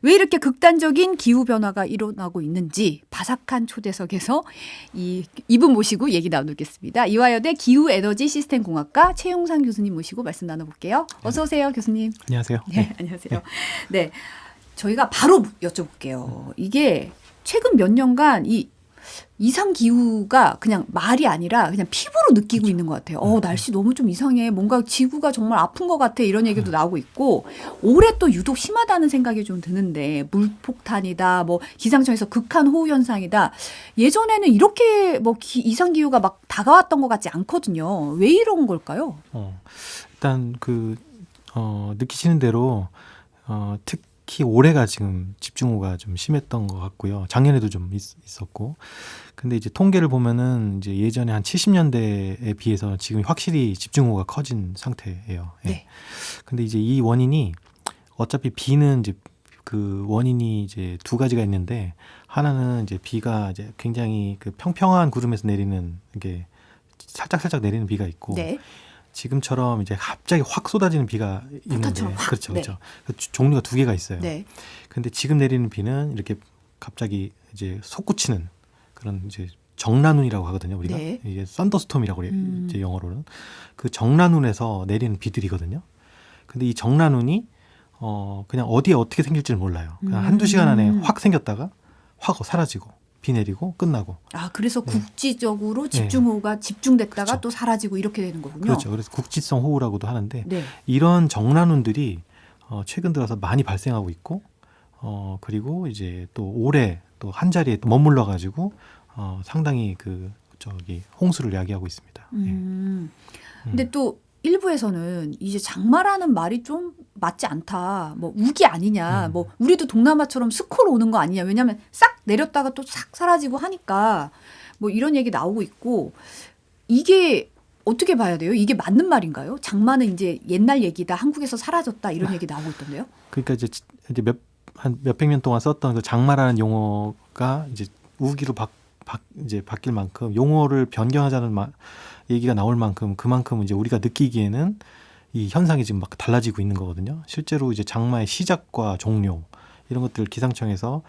왜 이렇게 극단적인 기후 변화가 일어나고 있는지 바삭한 초대석에서 이분 모시고 얘기 나누겠습니다. 이화여대 기후에너지 시스템공학과 최용상 교수님 모시고 말씀 나눠볼게요. 어서 오세요, 교수님. 안녕하세요. 네, 안녕하세요. 네, 저희가 바로 여쭤볼게요. 이게 최근 몇 년간 이 이상 기후가 그냥 말이 아니라 그냥 피부로 느끼고 있는 것 같아요. 날씨 너무 좀 이상해. 뭔가 지구가 정말 아픈 것 같아. 이런 얘기도 나오고 있고 올해 또 유독 심하다는 생각이 좀 드는데 물폭탄이다. 뭐 기상청에서 극한 호우 현상이다. 예전에는 이렇게 뭐 이상 기후가 막 다가왔던 것 같지 않거든요. 왜 이런 걸까요? 일단 느끼시는 대로 특히 올해가 지금 집중호우가 좀 심했던 것 같고요. 작년에도 좀 있었고. 근데 이제 통계를 보면은 이제 예전에 한 70년대에 비해서 지금 확실히 집중호우가 커진 상태예요. 예. 네. 근데 이제 이 원인이 어차피 비는 이제 그 원인이 이제 두 가지가 있는데 하나는 이제 비가 이제 굉장히 그 평평한 구름에서 내리는 게 살짝 내리는 비가 있고 네. 지금처럼 이제 갑자기 확 쏟아지는 비가 있는데 그렇죠. 종류가 두 개가 있어요. 네. 근데 지금 내리는 비는 이렇게 갑자기 이제 솟구치는 그런 이제 정란운이라고 하거든요. 우리가 네. 이게 썬더스톰이라고 그래요. 이제 영어로는 그 정란운에서 내리는 비들이거든요. 근데 이 정란운이 그냥 어디에 어떻게 생길지는 몰라요. 그냥 한두 시간 안에 확 생겼다가 확 사라지고 비 내리고 끝나고. 그래서 국지적으로 집중호우가 집중됐다가 그렇죠. 또 사라지고 이렇게 되는 거군요. 그렇죠. 그래서 국지성 호우라고도 하는데 네. 이런 정란운들이 최근 들어서 많이 발생하고 있고 그리고 이제 또 올해 또 한 자리에 또 머물러 가지고 상당히 홍수를 야기하고 있습니다. 근데 또 일부에서는 이제 장마라는 말이 좀 맞지 않다. 뭐 우기 아니냐. 뭐 우리도 동남아처럼 스콜 오는 거 아니냐. 왜냐하면 싹 내렸다가 또 싹 사라지고 하니까 뭐 이런 얘기 나오고 있고 이게 어떻게 봐야 돼요? 이게 맞는 말인가요? 장마는 이제 옛날 얘기다. 한국에서 사라졌다. 이런 얘기 나오고 있던데요. 그러니까 이제 한 몇백 년 동안 썼던 그 장마라는 용어가 이제 우기로 이제 바뀔 만큼 용어를 변경하자는 얘기가 나올 만큼 그만큼 이제 우리가 느끼기에는 이 현상이 지금 막 달라지고 있는 거거든요. 실제로 이제 장마의 시작과 종료 이런 것들 기상청에서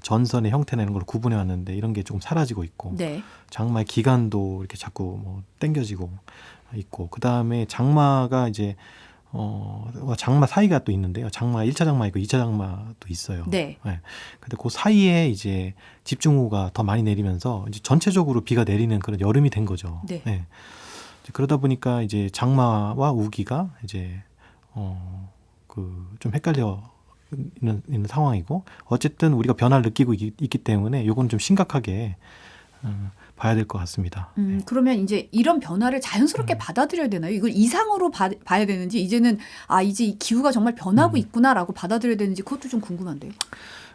전선의 형태나 이런 걸 구분해 왔는데 이런 게 조금 사라지고 있고 네. 장마의 기간도 이렇게 자꾸 땡겨지고 있고 그 다음에 장마가 이제 장마 사이가 또 있는데요. 장마 1차 장마 있고 2차 장마도 있어요. 네. 근데 그 사이에 이제 집중호우가 더 많이 내리면서 이제 전체적으로 비가 내리는 그런 여름이 된 거죠. 네. 그러다 보니까 이제 장마와 우기가 이제 좀 헷갈려 있는 상황이고 어쨌든 우리가 변화를 느끼고 있기 때문에 이건 좀 심각하게 봐야 될 것 같습니다. 그러면 이제 이런 변화를 자연스럽게 받아들여야 되나요? 이걸 이상으로 봐야 되는지 이제는 이제 이 기후가 정말 변하고 있구나라고 받아들여야 되는지 그것도 좀 궁금한데요.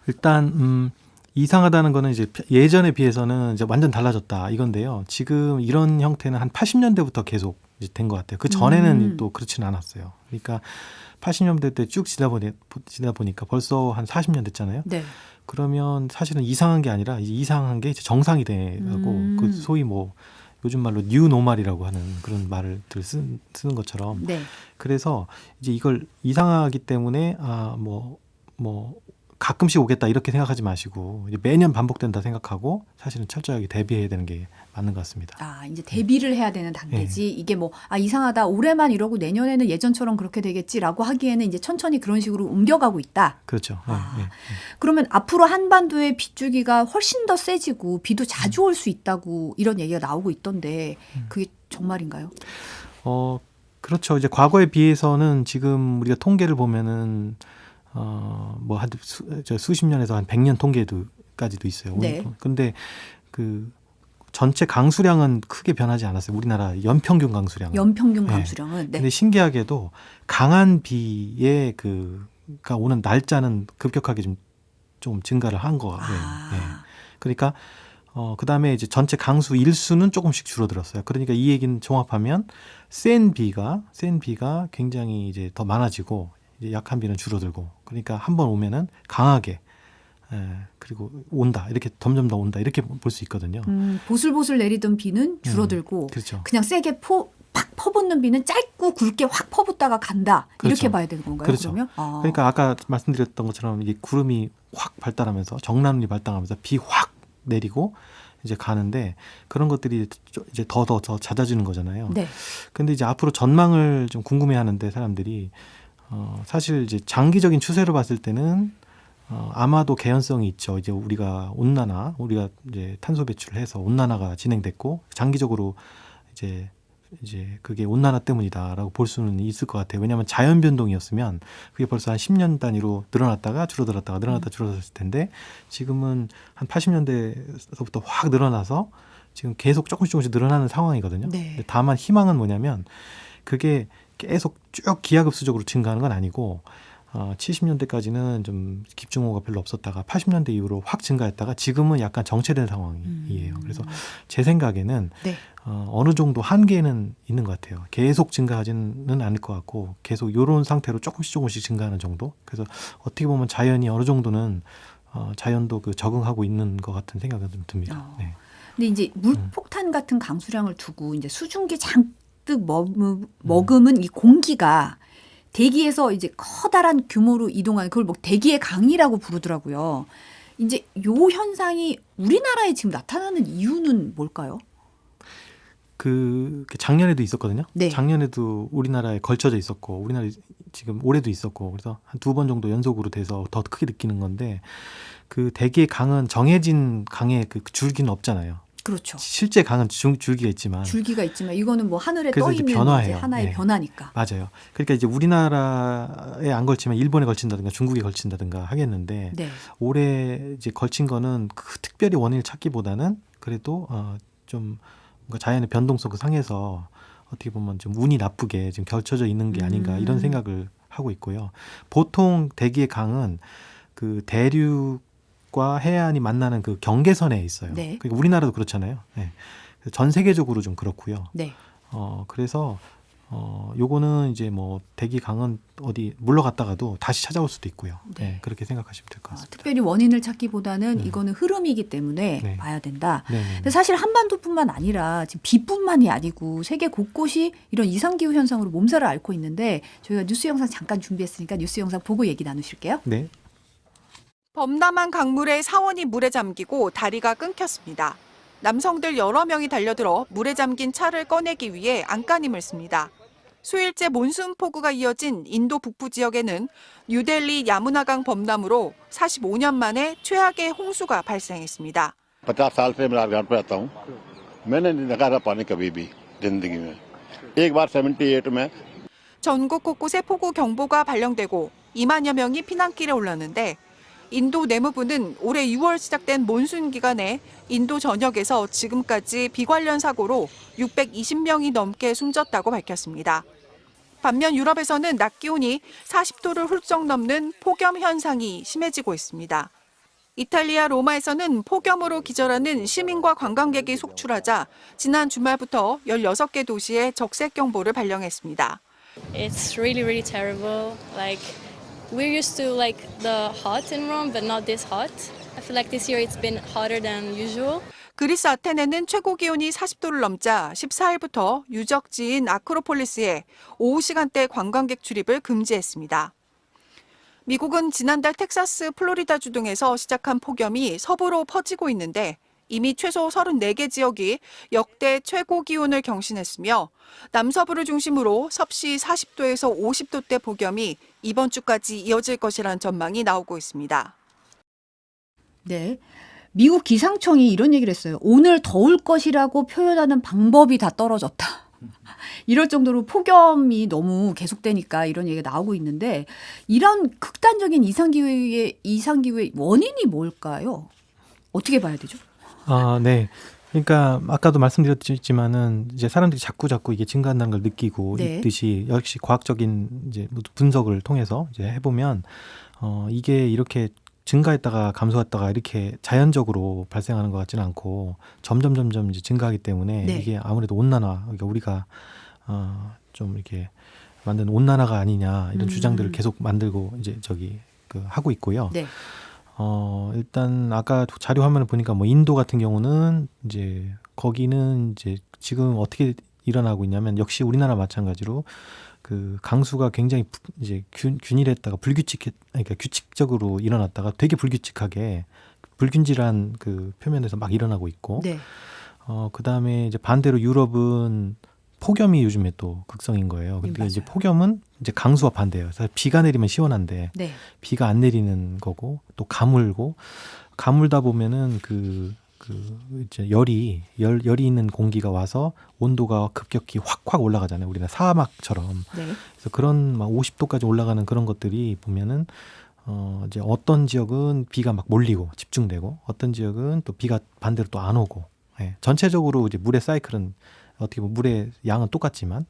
일단 이상하다는 거는 이제 예전에 비해서는 이제 완전 달라졌다 이건데요. 지금 이런 형태는 한 80년대부터 계속 된 것 같아요. 그 전에는 또 그렇지는 않았어요. 그러니까 80년대 때 쭉 지나 보니까 벌써 한 40년 됐잖아요. 네. 그러면 사실은 이상한 게 아니라 이상한 게 이제 정상이 되고 그 소위 요즘 말로 뉴 노멀이라고 하는 그런 말을 쓰는 것처럼 네. 그래서 이제 이걸 이상하기 때문에 가끔씩 오겠다 이렇게 생각하지 마시고 이제 매년 반복된다 생각하고 사실은 철저하게 대비해야 되는 게 맞는 것 같습니다. 이제 대비를 해야 되는 단계지. 이게 이상하다. 올해만 이러고 내년에는 예전처럼 그렇게 되겠지라고 하기에는 이제 천천히 그런 식으로 옮겨가고 있다. 그렇죠. 그러면 앞으로 한반도의 빗줄기가 훨씬 더 세지고 비도 자주 올 수 있다고 이런 얘기가 나오고 있던데 그게 정말인가요? 그렇죠. 이제 과거에 비해서는 지금 우리가 통계를 보면은 한 수십 년에서 한 100년 통계까지도 있어요. 네. 근데 그 전체 강수량은 크게 변하지 않았어요. 우리나라 연평균 강수량은. 연평균 강수량은. 네. 근데 신기하게도 강한 비의 가 오는 날짜는 급격하게 좀 증가를 한 거예요. 그러니까 그다음에 이제 전체 강수 일수는 조금씩 줄어들었어요. 그러니까 이 얘기는 종합하면 센 비가 굉장히 이제 더 많아지고 이제 약한 비는 줄어들고 그러니까 한번 오면은 강하게 그리고 온다 이렇게 점점 더 온다 이렇게 볼 수 있거든요. 보슬보슬 내리던 비는 줄어들고 그렇죠. 그냥 세게 팍 퍼붓는 비는 짧고 굵게 확 퍼붓다가 간다. 이렇게 그렇죠. 봐야 되는 건가요? 그렇죠. 그러면? 아. 그러니까 아까 말씀드렸던 것처럼 이게 구름이 확 발달하면서 정남이 발달하면서 비 확 내리고 이제 가는데 그런 것들이 이제 더 잦아지는 거잖아요. 네. 근데 이제 앞으로 전망을 좀 궁금해하는데 사람들이 사실 이제 장기적인 추세로 봤을 때는 아마도 개연성이 있죠. 이제 우리가 이제 탄소 배출을 해서 온난화가 진행됐고 장기적으로 이제 그게 온난화 때문이다라고 볼 수는 있을 것 같아요. 왜냐하면 자연 변동이었으면 그게 벌써 한 10년 단위로 늘어났다가 줄어들었다가 늘어났다 줄어들었을 텐데 지금은 한 80년대서부터 확 늘어나서 지금 계속 조금씩 늘어나는 상황이거든요. 네. 근데 다만 희망은 뭐냐면 그게 계속 쭉 기하급수적으로 증가하는 건 아니고 70년대까지는 좀 집중호우가 별로 없었다가 80년대 이후로 확 증가했다가 지금은 약간 정체된 상황이에요. 그래서 제 생각에는 네. 어느 정도 한계는 있는 것 같아요. 계속 증가하지는 않을 것 같고 계속 이런 상태로 조금씩 증가하는 정도. 그래서 어떻게 보면 자연이 어느 정도는 자연도 그 적응하고 있는 것 같은 생각은 좀 듭니다. 네. 근데 이제 물폭탄 같은 강수량을 두고 이제 수증기 잔뜩 머금은 이 공기가 대기에서 이제 커다란 규모로 이동하는 그걸 뭐 대기의 강이라고 부르더라고요. 이제 요 현상이 우리나라에 지금 나타나는 이유는 뭘까요? 그 작년에도 있었거든요. 네. 작년에도 우리나라에 걸쳐져 있었고 우리나라에 지금 올해도 있었고 그래서 한 2번 정도 연속으로 돼서 더 크게 느끼는 건데 그 대기의 강은 정해진 강의 그 줄기는 없잖아요. 그렇죠. 실제 강은 줄기가 있지만 줄기가 있지만 이거는 뭐 하늘에 그래서 떠 이제 있는 변화해요. 이제 하나의 네. 변화니까. 맞아요. 그러니까 이제 우리나라에 안 걸치면 일본에 걸친다든가 중국에 걸친다든가 하겠는데 네. 올해 이제 걸친 거는 그 특별히 원인을 찾기보다는 그래도 좀 뭔가 자연의 변동성 상에서 어떻게 보면 좀 운이 나쁘게 지금 겹쳐져 있는 게 아닌가 이런 생각을 하고 있고요. 보통 대기의 강은 그 대륙과 해안이 만나는 그 경계선에 있어요. 네. 그러니까 우리나라도 그렇잖아요. 네. 전 세계적으로 좀 그렇고요. 네. 그래서 요거는 이제 뭐 대기 강은 어디 물러갔다가도 다시 찾아올 수도 있고요. 네. 네, 그렇게 생각하시면 될 것 같습니다. 특별히 원인을 찾기보다는 이거는 흐름이기 때문에 네. 봐야 된다. 네네. 근데 사실 한반도뿐만 아니라 지금 비뿐만이 아니고 세계 곳곳이 이런 이상기후 현상으로 몸살을 앓고 있는데 저희가 뉴스 영상 잠깐 준비했으니까 뉴스 영상 보고 얘기 나누실게요. 네. 범람한 강물에 사원이 물에 잠기고 다리가 끊겼습니다. 남성들 여러 명이 달려들어 물에 잠긴 차를 꺼내기 위해 안간힘을 씁니다. 수일째 몬순 폭우가 이어진 인도 북부 지역에는 뉴델리 야무나강 범람으로 45년 만에 최악의 홍수가 발생했습니다. 50 साल से मैं घाट पे आता हूँ मैंने नहीं देखा था पानी कभी भी जिंदगी में एक बार 78 में 전국 곳곳에 폭우 경보가 발령되고 2만여 명이 피난길에 올랐는데 인도 내무부는 올해 6월 시작된 몬순 기간에 인도 전역에서 지금까지 비 관련 사고로 620명이 넘게 숨졌다고 밝혔습니다. 반면 유럽에서는 낮 기온이 40도를 훌쩍 넘는 폭염 현상이 심해지고 있습니다. 이탈리아 로마에서는 폭염으로 기절하는 시민과 관광객이 속출하자 지난 주말부터 16개 도시에 적색경보를 발령했습니다. It's really terrible. Like we're used to like the hot in Rome, but not this hot. I feel like this year it's been hotter than usual. 그리스 아테네는 최고 기온이 40도를 넘자 14일부터 유적지인 아크로폴리스에 오후 시간대 관광객 출입을 금지했습니다. 미국은 지난달 텍사스, 플로리다주 등에서 시작한 폭염이 서부로 퍼지고 있는데 이미 최소 34개 지역이 역대 최고 기온을 경신했으며 남서부를 중심으로 섭씨 40도에서 50도대 폭염이 이번 주까지 이어질 것이라는 전망이 나오고 있습니다. 네. 미국 기상청이 이런 얘기를 했어요. 오늘 더울 것이라고 표현하는 방법이 다 떨어졌다. 이럴 정도로 폭염이 너무 계속되니까 이런 얘기가 나오고 있는데 이런 극단적인 이상기후의 원인이 뭘까요? 어떻게 봐야 되죠? 네. 그러니까 아까도 말씀드렸지만은 이제 사람들이 자꾸 이게 증가한다는 걸 느끼고 네. 있듯이 역시 과학적인 이제 분석을 통해서 이제 해보면 이게 이렇게 증가했다가 감소했다가 이렇게 자연적으로 발생하는 것 같지는 않고 점점 이제 증가하기 때문에 네. 이게 아무래도 온난화, 그러니까 우리가 좀 이렇게 만든 온난화가 아니냐 이런 주장들을 계속 만들고 이제 하고 있고요. 네. 일단 아까 자료 화면을 보니까 뭐 인도 같은 경우는 이제 거기는 이제 지금 어떻게 일어나고 있냐면 역시 우리나라 마찬가지로 그 강수가 굉장히 이제 균일했다가 그러니까 규칙적으로 일어났다가 되게 불규칙하게 불균질한 그 표면에서 막 일어나고 있고 네. 그다음에 이제 반대로 유럽은 폭염이 요즘에 또 극성인 거예요. 근데 이제 맞아요. 폭염은 이제 강수와 반대예요. 사실 비가 내리면 시원한데 네. 비가 안 내리는 거고 또 가물고 가물다 보면은 이제 열이 있는 공기가 와서 온도가 급격히 확 올라가잖아요. 우리나라 사막처럼. 네. 그래서 그런 막 50도까지 올라가는 그런 것들이 보면은 이제 어떤 지역은 비가 막 몰리고 집중되고 어떤 지역은 또 비가 반대로 또 안 오고. 예. 전체적으로 이제 물의 사이클은 어떻게 보면 물의 양은 똑같지만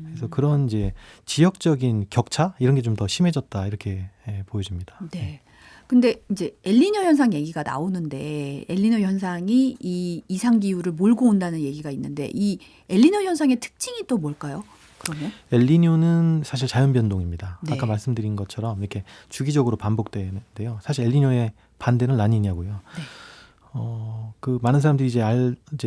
그래서 그런 이제 지역적인 격차 이런 게 좀 더 심해졌다 이렇게 보여집니다. 네. 근데 이제 엘니뇨 현상 얘기가 나오는데 엘니뇨 현상이 이 이상 기후를 몰고 온다는 얘기가 있는데 이 엘니뇨 현상의 특징이 또 뭘까요? 그러면? 엘니뇨는 사실 자연 변동입니다. 네. 아까 말씀드린 것처럼 이렇게 주기적으로 반복되는데요. 사실 엘니뇨의 반대는 라니냐고요. 네. 그 많은 사람들이 이제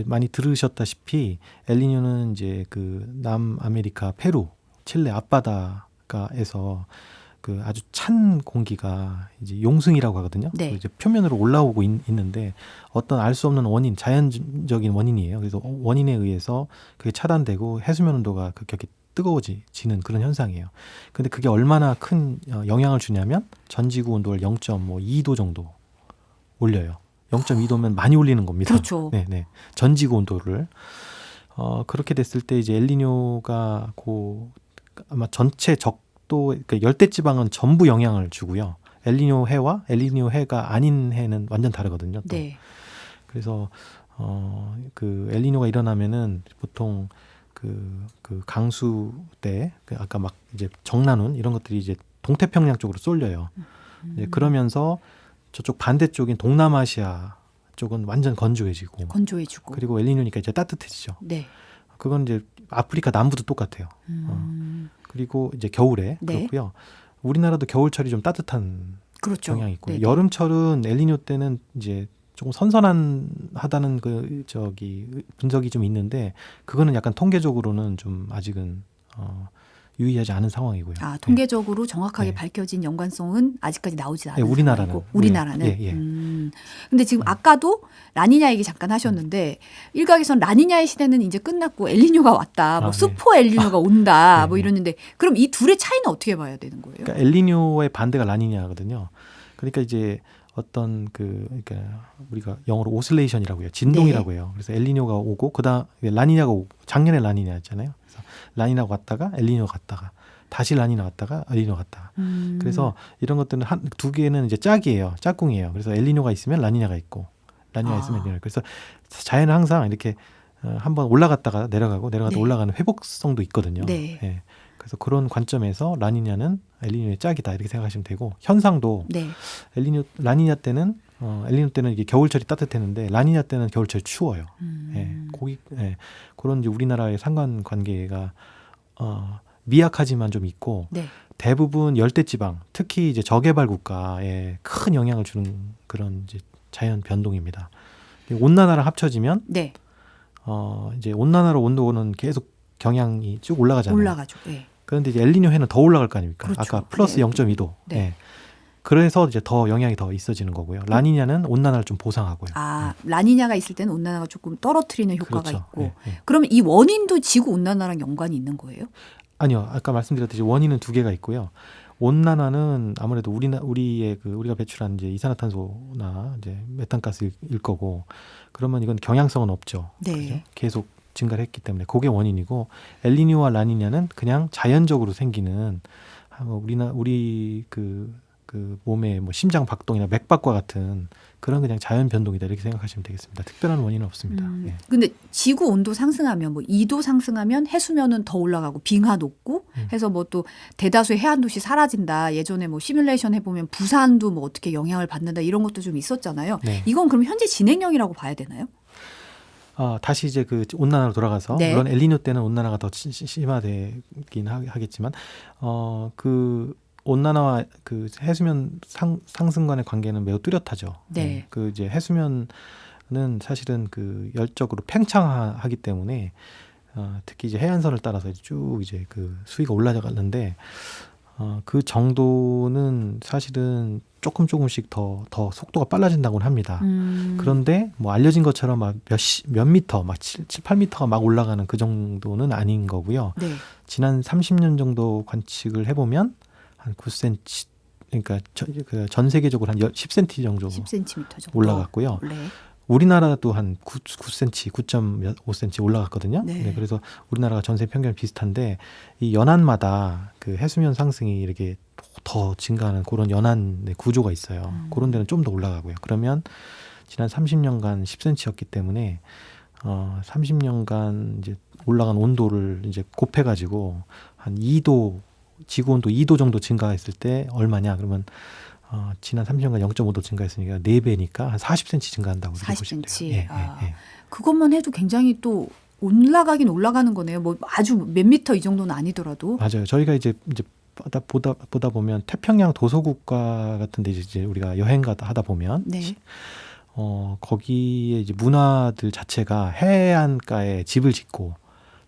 많이 들으셨다시피 엘니뇨는 이제 그 남아메리카 페루, 칠레 앞바다가에서 그 아주 찬 공기가 이제 용승이라고 하거든요. 네. 이제 표면으로 올라오고 있는데 어떤 알 수 없는 원인, 자연적인 원인이에요. 그래서 원인에 의해서 그게 차단되고 해수면 온도가 급격히 뜨거워지는 그런 현상이에요. 근데 그게 얼마나 큰 영향을 주냐면 전지구 온도를 0.2도 정도 올려요. 0.2도면 많이 올리는 겁니다. 그렇죠. 네. 전지구 온도를. 그렇게 됐을 때 이제 엘니뇨가 아마 전체 적도, 그러니까 열대 지방은 전부 영향을 주고요. 엘니뇨 해와 엘니뇨 해가 아닌 해는 완전 다르거든요. 또. 네. 그래서 그 엘니뇨가 일어나면은 보통 그 강수 때 아까 막 이제 정난운 이런 것들이 이제 동태평양 쪽으로 쏠려요. 이제 그러면서 저쪽 반대쪽인 동남아시아 쪽은 완전 건조해지고 건조해지고. 그리고 엘니뇨니까 이제 따뜻해지죠. 네. 그건 이제 아프리카 남부도 똑같아요. 그리고 이제 겨울에 네. 그렇고요. 우리나라도 겨울철이 좀 따뜻한 그렇죠. 경향이 있고요. 네. 여름철은 엘니뇨 때는 이제 조금 선선하다는 분석이 좀 있는데 그거는 약간 통계적으로는 좀 아직은 유의하지 않은 상황이고요. 아, 통계적으로 정확하게 네. 밝혀진 연관성은 아직까지 나오지 않은 네, 우리나라는. 상황이고 우리나라는. 예. 근데 지금 아까도 라니냐 얘기 잠깐 하셨는데 일각에선 라니냐의 시대는 이제 끝났고 엘니뇨가 왔다. 뭐 네. 슈퍼 엘니뇨가 온다. 네, 뭐 네. 이러는데 그럼 이 둘의 차이는 어떻게 봐야 되는 거예요? 그러니까 엘니뇨의 반대가 라니냐거든요. 그러니까 이제 어떤 그러니까 우리가 영어로 오슬레이션이라고 해요. 진동이라고 해요. 그래서 엘니뇨가 오고 그다음 라니냐가 오고 작년에 라니냐였잖아요. 그래서 라니냐가 왔다가 엘니뇨가 갔다가 다시 라니냐 왔다가 엘니뇨 갔다가. 그래서 이런 것들은 두 개는 이제 짝이에요. 짝꿍이에요. 그래서 엘니뇨가 있으면 라니냐가 있고 라니냐가 있으면 엘니뇨. 그래서 자연은 항상 이렇게 한번 올라갔다가 내려가고 내려갔다 네. 올라가는 회복성도 있거든요. 네. 예. 그래서 그런 관점에서 라니냐는 엘니뇨의 짝이다 이렇게 생각하시면 되고 현상도 네. 라니냐 때는 엘니뇨 때는 이게 겨울철이 따뜻했는데 라니냐 때는 겨울철이 추워요. 그런 이제 우리나라의 상관관계가 미약하지만 좀 있고 네. 대부분 열대지방, 특히 이제 저개발 국가에 큰 영향을 주는 그런 이제 자연 변동입니다. 온난화랑 합쳐지면 네. 이제 온난화로 온도는 계속 경향이 쭉 올라가잖아요. 올라가죠. 네. 그런데 이제 엘니뇨 해는 더 올라갈 거 아닙니까? 그렇죠. 아까 플러스 네. 0.2도. 네. 예. 그래서 이제 더 영향이 더 있어지는 거고요. 라니냐는 온난화를 좀 보상하고요. 아, 라니냐가 있을 때는 온난화가 조금 떨어뜨리는 효과가 그렇죠. 있고. 예, 예. 그러면 이 원인도 지구 온난화랑 연관이 있는 거예요? 아니요, 아까 말씀드렸듯이 원인은 두 개가 있고요. 온난화는 아무래도 우리의 우리가 배출한 이제 이산화탄소나 이제 메탄가스일 거고, 그러면 이건 경향성은 없죠. 네. 그죠? 계속 증가를 했기 때문에 그게 원인이고, 엘니뇨와 라니냐는 그냥 자연적으로 생기는 우리 그 몸의 뭐 심장 박동이나 맥박과 같은 그런 그냥 자연 변동이다 이렇게 생각하시면 되겠습니다. 특별한 원인은 없습니다. 예. 근데 지구 온도 상승하면 뭐 2도 상승하면 해수면은 더 올라가고 빙하 녹고 해서 뭐 또 대다수의 해안 도시 사라진다. 예전에 뭐 시뮬레이션 해보면 부산도 뭐 어떻게 영향을 받는다 이런 것도 좀 있었잖아요. 네. 이건 그럼 현재 진행형이라고 봐야 되나요? 다시 이제 그 온난화로 돌아가서 네. 물론 엘니뇨 때는 온난화가 더 심화되긴 하겠지만 그 온난화와 그 해수면 상승 간의 관계는 매우 뚜렷하죠. 네. 그 이제 해수면은 사실은 그 열적으로 팽창하기 때문에 특히 이제 해안선을 따라서 쭉 이제 그 수위가 올라가는데 그 정도는 사실은 조금씩 더 속도가 빨라진다고 합니다. 그런데 뭐 알려진 것처럼 막 몇 미터, 막 7, 8미터가 막 올라가는 그 정도는 아닌 거고요. 네. 지난 30년 정도 관측을 해보면 한 9cm, 그러니까 전 세계적으로 한 10cm 정도 10cm 정도 올라갔고요. 네. 우리나라도 한 9cm, 9.5cm 올라갔거든요. 네. 네, 그래서 우리나라가 전세 평균 비슷한데 이 연안마다 그 해수면 상승이 이렇게 더 증가하는 그런 연안의 구조가 있어요. 그런 데는 좀 더 올라가고요. 그러면 지난 30년간 10cm였기 때문에 30년간 이제 올라간 온도를 이제 곱해가지고 한 2도, 지구 온도 2도 정도 증가했을 때 얼마냐? 그러면 지난 30년간 0.5도 증가했으니까 4배니까 한 40cm 증가한다고 보시면 40cm. 돼요. 예, 예. 그것만 해도 굉장히 또 올라가긴 올라가는 거네요. 뭐 아주 몇 미터 이 정도는 아니더라도. 맞아요. 저희가 이제 보다 보면 태평양 도서국가 같은데 이제 우리가 여행 하다 보면 네. 거기에 이제 문화들 자체가 해안가에 집을 짓고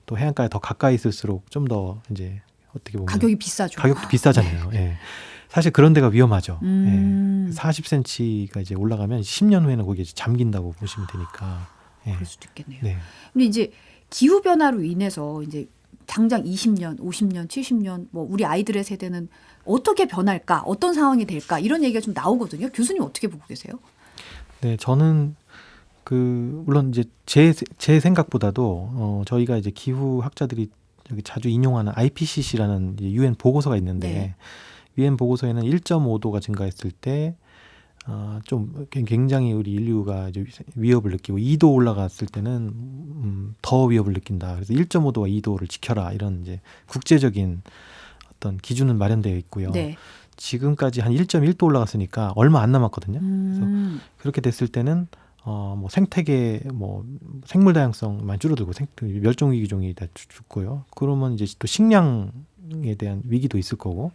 또 해안가에 더 가까이 있을수록 좀 더 이제 어떻게 보면 가격이 비싸죠. 가격도 비싸잖아요. 예. 사실 그런 데가 위험하죠. 음. 예. 40cm가 이제 올라가면 10년 후에는 거기에 잠긴다고 보시면 되니까. 예. 그럴 수도 있겠네요. 네. 근데 이제 기후 변화로 인해서 이제 당장 20년, 50년, 70년 뭐 우리 아이들의 세대는 어떻게 변할까, 어떤 상황이 될까 이런 얘기가 좀 나오거든요. 교수님 어떻게 보고 계세요? 네, 저는 물론 이제 제 생각보다도 저희가 이제 기후 학자들이 여기 자주 인용하는 IPCC라는 UN 보고서가 있는데 네. UN 보고서에는 1.5도가 증가했을 때 좀 굉장히 우리 인류가 이제 위협을 느끼고 2도 올라갔을 때는 더 위협을 느낀다. 그래서 1.5도와 2도를 지켜라 이런 이제 국제적인 어떤 기준은 마련되어 있고요. 네. 지금까지 한 1.1도 올라갔으니까 얼마 안 남았거든요. 그래서 그렇게 됐을 때는 뭐 생태계 뭐 생물 다양성 많이 줄어들고 멸종 위기종이 다 죽고요. 그러면 이제 또 식량에 대한 위기도 있을 거고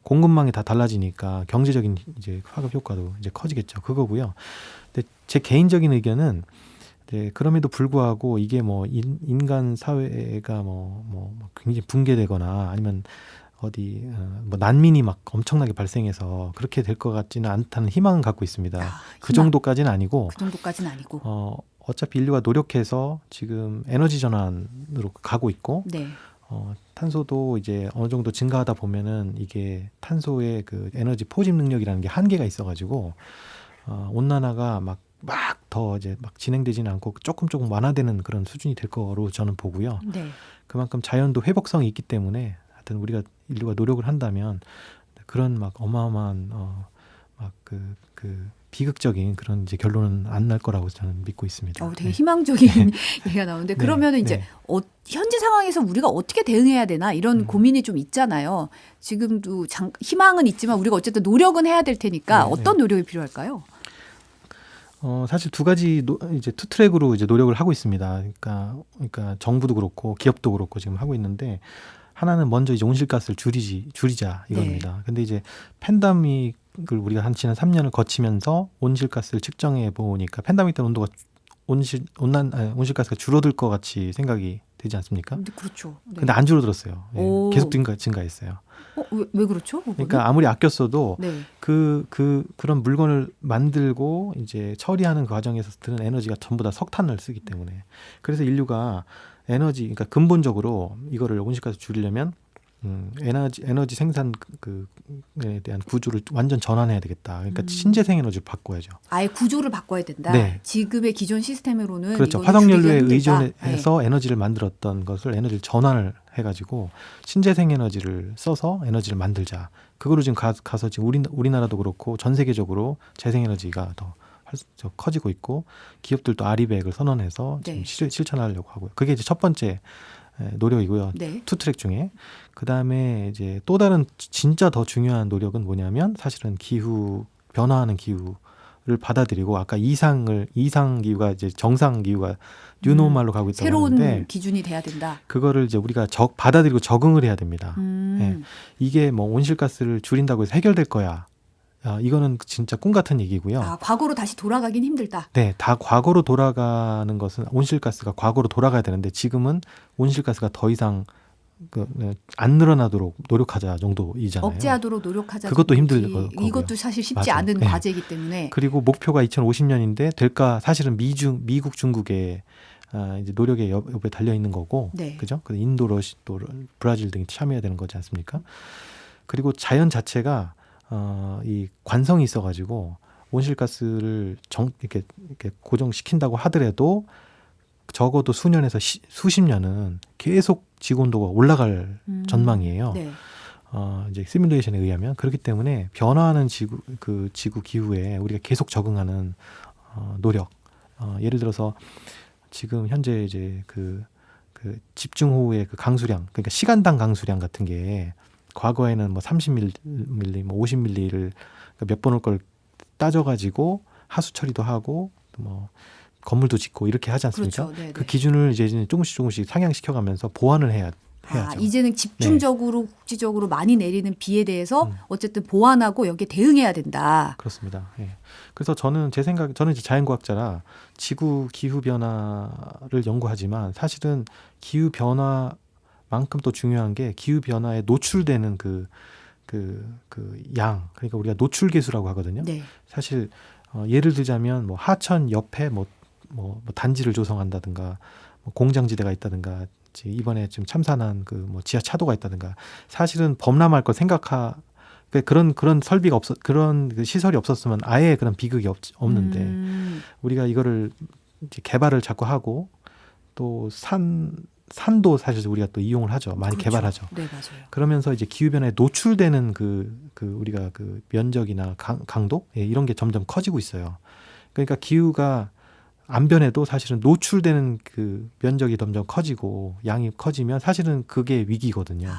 공급망이 다 달라지니까 경제적인 이제 파급 효과도 이제 커지겠죠. 그거고요. 근데 제 개인적인 의견은 이제 그럼에도 불구하고 이게 뭐 인간 사회가 뭐 굉장히 붕괴되거나 아니면 어디 뭐 난민이 막 엄청나게 발생해서 그렇게 될 것 같지는 않다는 희망은 갖고 있습니다. 그 희망. 정도까지는 아니고 그 정도까지는 아니고. 어차피 인류가 노력해서 지금 에너지 전환으로 가고 있고 네. 탄소도 이제 어느 정도 증가하다 보면은 이게 탄소의 그 에너지 포집 능력이라는 게 한계가 있어가지고 온난화가 막 더 이제 막 진행되지는 않고 조금 완화되는 그런 수준이 될 거로 저는 보고요. 네. 그만큼 자연도 회복성이 있기 때문에 하여튼 우리가 인류가 노력을 한다면 그런 막 어마어마한 막 그 비극적인 그런 이제 결론은 안 날 거라고 저는 믿고 있습니다. 되게 희망적인 얘기가 나오는데 네. 그러면은 이제 네. 현재 상황에서 우리가 어떻게 대응해야 되나 이런 고민이 좀 있잖아요. 지금도 희망은 있지만 우리가 어쨌든 노력은 해야 될 테니까 네, 어떤 노력이 필요할까요? 사실 두 가지 이제 투 트랙으로 이제 노력을 하고 있습니다. 그러니까 정부도 그렇고 기업도 그렇고 지금 하고 있는데 하나는 먼저 이제 온실가스를 줄이자 이겁니다. 네. 근데 이제 팬데믹을 우리가 지난 3년을 거치면서 온실가스를 측정해 보니까 팬데믹 때 온실가스가 줄어들 것 같이 생각이 되지 않습니까? 근데 그렇죠. 네. 근데 안 줄어들었어요. 예, 오. 계속 증가했어요. 왜 그렇죠? 그거는? 그러니까 아무리 아꼈어도 네. 그런 물건을 만들고 이제 처리하는 그 과정에서 드는 에너지가 전부 다 석탄을 쓰기 때문에 그래서 인류가 그러니까 근본적으로 이거를 온실가스 줄이려면 에너지 생산 그에 대한 구조를 완전 전환해야 되겠다. 그러니까 신재생 에너지를 바꿔야죠. 아예 구조를 바꿔야 된다. 네. 지금의 기존 시스템으로는 그렇죠. 이거는 화석연료에 줄이기 힘들다. 의존해서 에너지를 만들었던 것을 에너지를 전환을 해가지고 신재생 에너지를 써서 에너지를 만들자. 그거로 지금 가서 지금 우리나라도 그렇고 전 세계적으로 재생 에너지가 더 커지고 있고 기업들도 아리백을 선언해서 지금 네. 실천하려고 하고요. 그게 이제 첫 번째 노력이고요. 네. 투 트랙 중에 그 다음에 이제 또 다른 진짜 더 중요한 노력은 뭐냐면 사실은 변화하는 기후를 받아들이고 아까 이상 기후가 이제 정상 기후가 뉴노멀로 가고 있다고 새로운 하는데 기준이 돼야 된다. 그거를 이제 우리가 받아들이고 적응을 해야 됩니다. 예. 이게 뭐 온실가스를 줄인다고 해서 해결될 거야. 이거는 진짜 꿈 같은 얘기고요. 아, 과거로 다시 돌아가긴 힘들다. 네, 다 과거로 돌아가는 것은 온실가스가 과거로 돌아가야 되는데 지금은 온실가스가 더 이상 안 늘어나도록 노력하자 정도이잖아요. 억제하도록 노력하자. 그것도 정도지. 힘들 거고요. 이것도 사실 쉽지 맞아요. 않은 네. 과제이기 때문에. 그리고 목표가 2050년인데 될까? 사실은 미국, 중국의 이제 노력의 여부에 달려 있는 거고, 네. 그죠? 그 인도, 또 브라질 등이 참여해야 되는 거지 않습니까? 그리고 자연 자체가 이 관성이 있어가지고 온실가스를 이렇게 고정시킨다고 하더라도 적어도 수년에서 수십 년은 계속 지구 온도가 올라갈 전망이에요. 네. 이제 시뮬레이션에 의하면 그렇기 때문에 변화하는 지구 기후에 우리가 계속 적응하는 노력. 예를 들어서 지금 현재 이제 그 집중호우의 그 강수량, 그러니까 시간당 강수량 같은 게 과거에는 뭐 30mm, 뭐 50mm를 몇 번 올 걸 따져가지고 하수 처리도 하고 뭐 건물도 짓고 이렇게 하지 않습니까? 그렇죠. 네, 그 네. 기준을 이제 조금씩 상향시켜가면서 보완을 해야죠. 이제는 집중적으로 국지적으로 많이 내리는 비에 대해서 어쨌든 보완하고 여기에 대응해야 된다. 그렇습니다. 예. 그래서 저는 저는 이제 자연과학자라 지구 기후 변화를 연구하지만 사실은 기후 변화만큼 또 중요한 게 기후 변화에 노출되는 양, 그러니까 우리가 노출 계수라고 하거든요. 네. 사실 예를 들자면 뭐 하천 옆에 뭐 단지를 조성한다든가 뭐 공장지대가 있다든가 이번에 지금 참산한 뭐 지하 차도가 있다든가 사실은 범람할 걸 그런 설비가 그런 그 시설이 없었으면 아예 그런 비극이 없는데 우리가 이거를 이제 개발을 자꾸 하고 또 산도 사실 우리가 또 이용을 하죠. 많이 그렇죠. 개발하죠. 네, 맞아요. 그러면서 이제 기후 변화에 노출되는 우리가 그 면적이나 강도 이런 게 점점 커지고 있어요. 그러니까 기후가 안 변해도 사실은 노출되는 그 면적이 점점 커지고 양이 커지면 사실은 그게 위기거든요.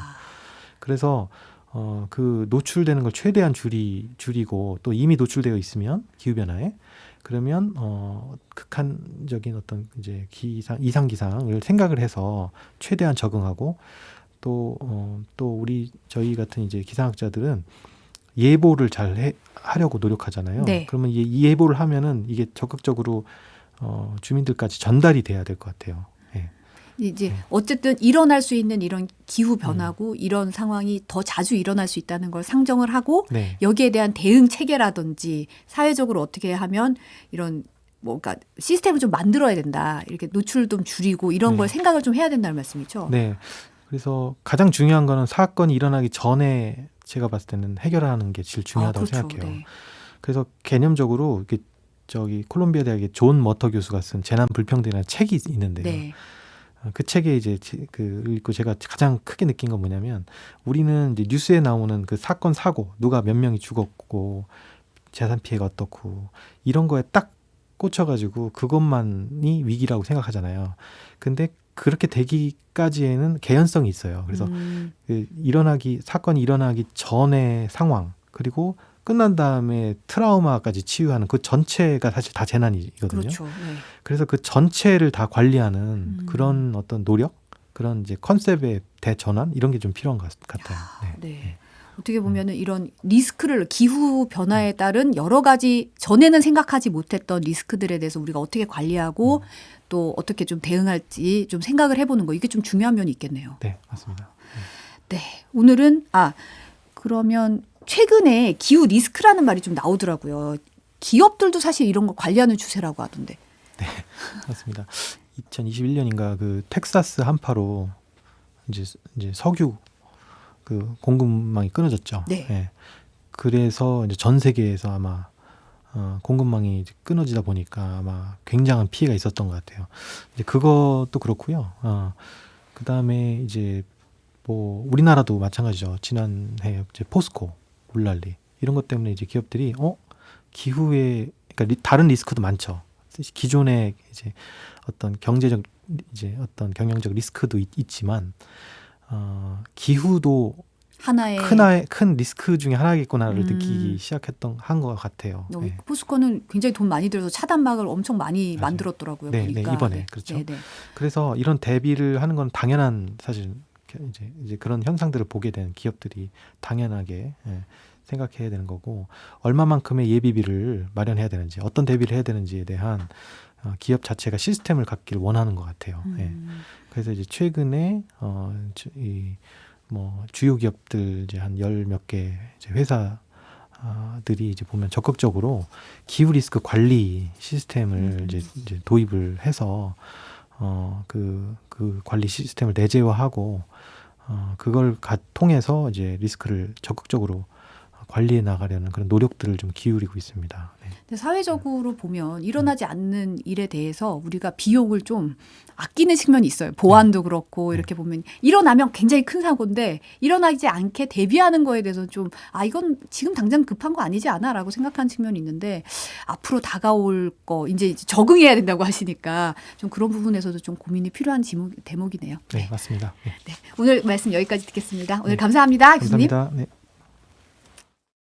그래서 그 노출되는 걸 최대한 줄이고 또 이미 노출되어 있으면 기후 변화에 그러면 극한적인 어떤 이제 이상 기상을 생각을 해서 최대한 적응하고 또 저희 같은 이제 기상학자들은 예보를 잘 하려고 노력하잖아요. 네. 그러면 이 예보를 하면은 이게 적극적으로 주민들까지 전달이 돼야 될 것 같아요. 예. 이제 어쨌든 일어날 수 있는 이런 기후 변화고 이런 상황이 더 자주 일어날 수 있다는 걸 상정을 하고 네. 여기에 대한 대응 체계라든지 사회적으로 어떻게 하면 이런 그러니까 시스템을 좀 만들어야 된다. 이렇게 노출 좀 줄이고 이런 네. 걸 생각을 좀 해야 된다는 말씀이죠. 네. 그래서 가장 중요한 거는 사건이 일어나기 전에 제가 봤을 때는 해결하는 게 제일 중요하다고 그렇죠. 생각해요. 네. 그래서 개념적으로 콜롬비아 대학의 존 머터 교수가 쓴 재난 불평등이라는 책이 있는데요. 네. 그 책에 이제 읽고 제가 가장 크게 느낀 건 뭐냐면 우리는 이제 뉴스에 나오는 그 사건 사고 누가 몇 명이 죽었고 재산 피해가 어떻고 이런 거에 딱 꽂혀가지고 그것만이 위기라고 생각하잖아요. 근데 그렇게 되기까지에는 개연성이 있어요. 그래서 사건이 일어나기 전의 상황 그리고 끝난 다음에 트라우마까지 치유하는 그 전체가 사실 다 재난이거든요. 그렇죠. 네. 그래서 그 전체를 다 관리하는 그런 어떤 노력, 그런 이제 컨셉의 대전환 이런 게 좀 필요한 것 같아요. 네. 어떻게 보면은 이런 리스크를 기후 변화에 따른 여러 가지 전에는 생각하지 못했던 리스크들에 대해서 우리가 어떻게 관리하고 또 어떻게 좀 대응할지 좀 생각을 해보는 거 이게 좀 중요한 면이 있겠네요. 네, 맞습니다. 네, 오늘은 그러면 최근에 기후 리스크라는 말이 좀 나오더라고요. 기업들도 사실 이런 거 관리하는 추세라고 하던데. 네, 맞습니다. 2021년인가 그 텍사스 한파로 이제 석유 그 공급망이 끊어졌죠. 네. 그래서 이제 전 세계에서 아마 공급망이 이제 끊어지다 보니까 아마 굉장한 피해가 있었던 것 같아요. 이제 그것도 그렇고요. 그 다음에 이제 뭐 우리나라도 마찬가지죠. 지난해 이제 포스코 물난리 이런 것 때문에 이제 기업들이 기후에 그러니까 다른 리스크도 많죠. 기존의 이제 어떤 경제적 이제 어떤 경영적 리스크도 있지만 기후도 하나의 큰 리스크 중에 하나겠구나를 느끼기 한 것 같아요. 네. 포스코는 굉장히 돈 많이 들여서 차단막을 엄청 많이 맞아요. 만들었더라고요. 네, 보니까. 네, 이번에 그렇죠. 네, 네. 그래서 이런 대비를 하는 건 당연한 사실 이제 그런 현상들을 보게 된 기업들이 당연하게 생각해야 되는 거고 얼마만큼의 예비비를 마련해야 되는지 어떤 대비를 해야 되는지에 대한 기업 자체가 시스템을 갖기를 원하는 것 같아요. 예. 그래서 이제 최근에 뭐 주요 기업들 이제 한 열 몇 개 회사들이 이제 보면 적극적으로 기후 리스크 관리 시스템을 이제 도입을 해서 그 관리 시스템을 내재화하고 그걸 통해서 이제 리스크를 적극적으로 관리해 나가려는 그런 노력들을 좀 기울이고 있습니다. 네. 근데 사회적으로 보면 일어나지 않는 일에 대해서 우리가 비용을 좀 아끼는 측면이 있어요. 보안도 그렇고 이렇게 보면 일어나면 굉장히 큰 사고인데 일어나지 않게 대비하는 거에 대해서 좀 이건 지금 당장 급한 거 아니지 않아라고 생각하는 측면이 있는데 앞으로 다가올 거 이제 적응해야 된다고 하시니까 좀 그런 부분에서도 좀 고민이 필요한 대목이네요. 네, 맞습니다. 네. 네, 오늘 말씀 여기까지 듣겠습니다. 오늘 감사합니다, 교수님. 감사합니다. 네.